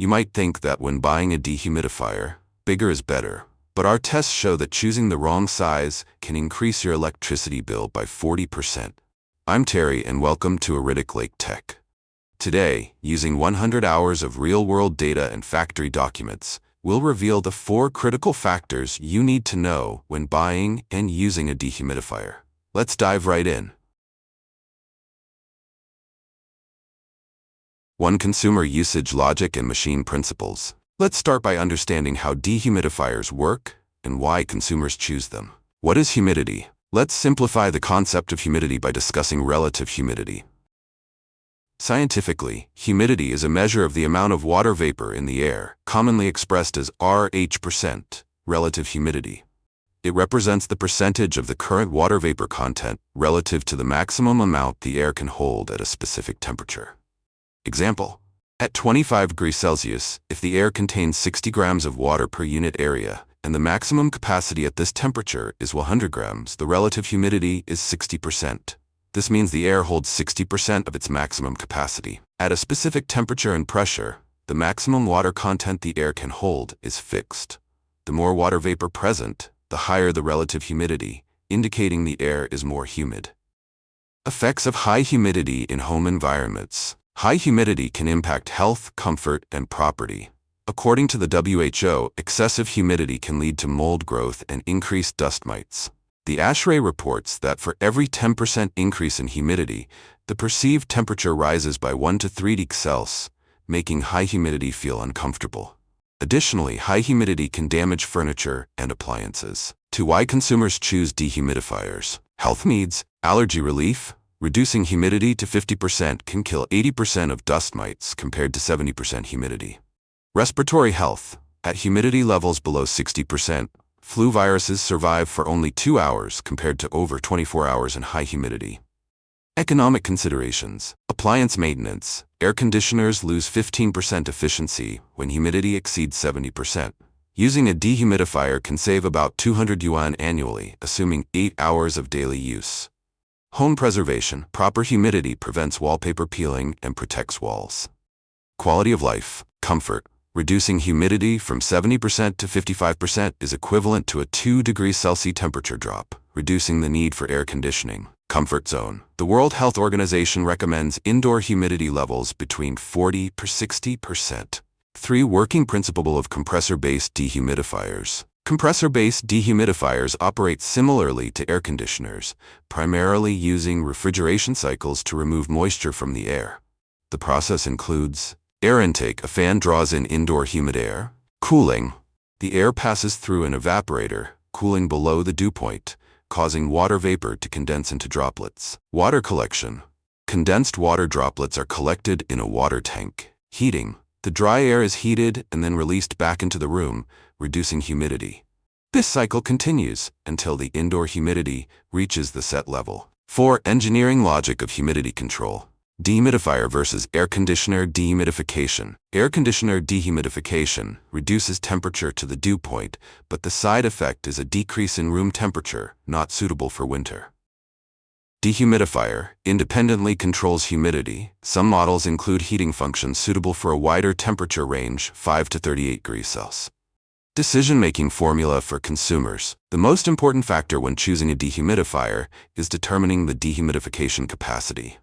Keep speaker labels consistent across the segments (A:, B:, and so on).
A: You might think that when buying a dehumidifier, bigger is better, but our tests show that choosing the wrong size can increase your electricity bill by 40%. I'm Terry and welcome to Iridic Lake Tech. Today, using 100 hours of real-world data and factory documents, we'll reveal the 4 critical factors you need to know when buying and using a dehumidifier. Let's dive right in. 1. Consumer usage logic and machine principles. Let's start by understanding how dehumidifiers work and why consumers choose them. What is humidity? Let's simplify the concept of humidity by discussing relative humidity. Scientifically, humidity is a measure of the amount of water vapor in the air, commonly expressed as RH%, relative humidity. It represents the percentage of the current water vapor content relative to the maximum amount the air can hold at a specific temperature. Example: at 25 degrees Celsius, if the air contains 60 grams of water per unit area, and the maximum capacity at this temperature is 100 grams, the relative humidity is 60%. This means the air holds 60% of its maximum capacity. At a specific temperature and pressure, the maximum water content the air can hold is fixed. The more water vapor present, the higher the relative humidity, indicating the air is more humid. Effects of high humidity in home environments. High humidity can impact health, comfort, and property. According to the WHO, excessive humidity can lead to mold growth and increased dust mites. The ASHRAE reports that for every 10% increase in humidity, the perceived temperature rises by 1 to 3 degrees Celsius, making high humidity feel uncomfortable. Additionally, high humidity can damage furniture and appliances. 2. Why consumers choose dehumidifiers. Health needs, allergy relief. Reducing humidity to 50% can kill 80% of dust mites compared to 70% humidity. Respiratory health. At humidity levels below 60%, flu viruses survive for only 2 hours compared to over 24 hours in high humidity. Economic considerations. Appliance maintenance. Air conditioners lose 15% efficiency when humidity exceeds 70%. Using a dehumidifier can save about 200 yuan annually, assuming 8 hours of daily use. Home preservation. Proper humidity prevents wallpaper peeling and protects walls. Quality of life. Comfort. Reducing humidity from 70% to 55% is equivalent to a 2 degrees Celsius temperature drop, reducing the need for air conditioning. Comfort zone. The World Health Organization recommends indoor humidity levels between 40 to 60%. 3. Working principle of compressor-based dehumidifiers. Compressor-based dehumidifiers operate similarly to air conditioners, primarily using refrigeration cycles to remove moisture from the air. The process includes air intake. A fan draws in indoor humid air. Cooling. The air passes through an evaporator, cooling below the dew point, causing water vapor to condense into droplets. Water collection. Condensed water droplets are collected in a water tank. Heating. The dry air is heated and then released back into the room, reducing humidity. This cycle continues until the indoor humidity reaches the set level. 4. Engineering logic of humidity control. Dehumidifier versus air conditioner dehumidification. Air conditioner dehumidification reduces temperature to the dew point, but the side effect is a decrease in room temperature, not suitable for winter. Dehumidifier independently controls humidity. Some models include heating functions suitable for a wider temperature range, 5 to 38 degrees Celsius. Decision-making formula for consumers. The most important factor when choosing a dehumidifier is determining the dehumidification capacity.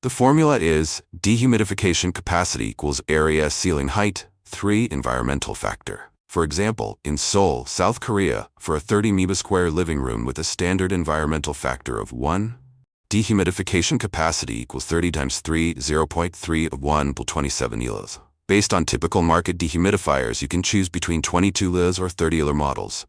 A: The formula is dehumidification capacity equals area ceiling height, 3 environmental factor. For example, in Seoul, South Korea, for a 30 m² square living room with a standard environmental factor of 1, dehumidification capacity equals 30 times 3, 0.3 of 1 = 27 litres. Based on typical market dehumidifiers, you can choose between 22 litres or 30 litre models.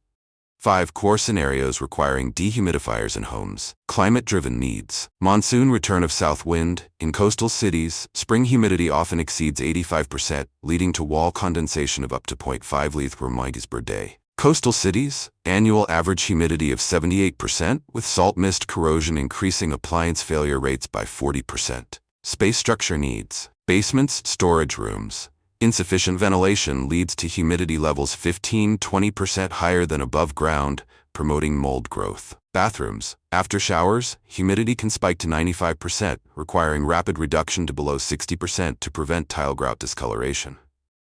A: 5. Core scenarios requiring dehumidifiers in homes. Climate-driven needs. Monsoon return of south wind. In coastal cities, spring humidity often exceeds 85%, leading to wall condensation of up to 0.5 liters per day. Coastal cities, annual average humidity of 78%, with salt mist corrosion increasing appliance failure rates by 40%. Space structure needs. Basements, storage rooms. Insufficient ventilation leads to humidity levels 15–20% higher than above ground, promoting mold growth. Bathrooms. After showers, humidity can spike to 95%, requiring rapid reduction to below 60% to prevent tile grout discoloration.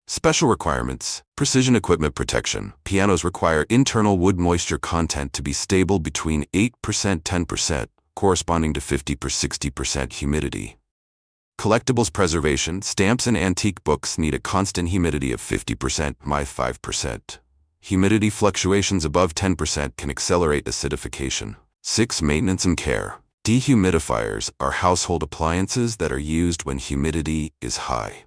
A: Special requirements. Precision equipment protection. Pianos require internal wood moisture content to be stable between 8%-10%, corresponding to 50%-60% humidity. Collectibles preservation. Stamps and antique books need a constant humidity of 50%-5%. Humidity fluctuations above 10% can accelerate acidification. 6. Maintenance and care. Dehumidifiers are household appliances that are used when humidity is high.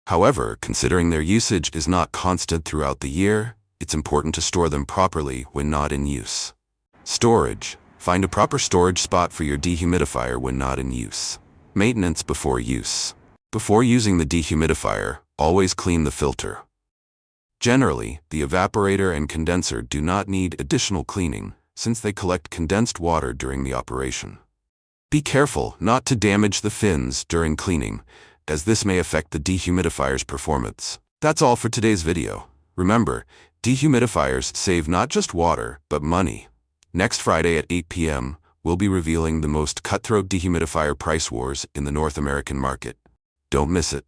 A: However, considering their usage is not constant throughout the year, it's important to store them properly when not in use. Storage. Find a proper storage spot for your dehumidifier when not in use. Maintenance before use. Before using the dehumidifier, always clean the filter. Generally, the evaporator and condenser do not need additional cleaning, since they collect condensed water during the operation. Be careful not to damage the fins during cleaning, as this may affect the dehumidifier's performance. That's all for today's video. Remember, dehumidifiers save not just water, but money. Next Friday at 8 p.m., we'll be revealing the most cutthroat dehumidifier price wars in the North American market. Don't miss it.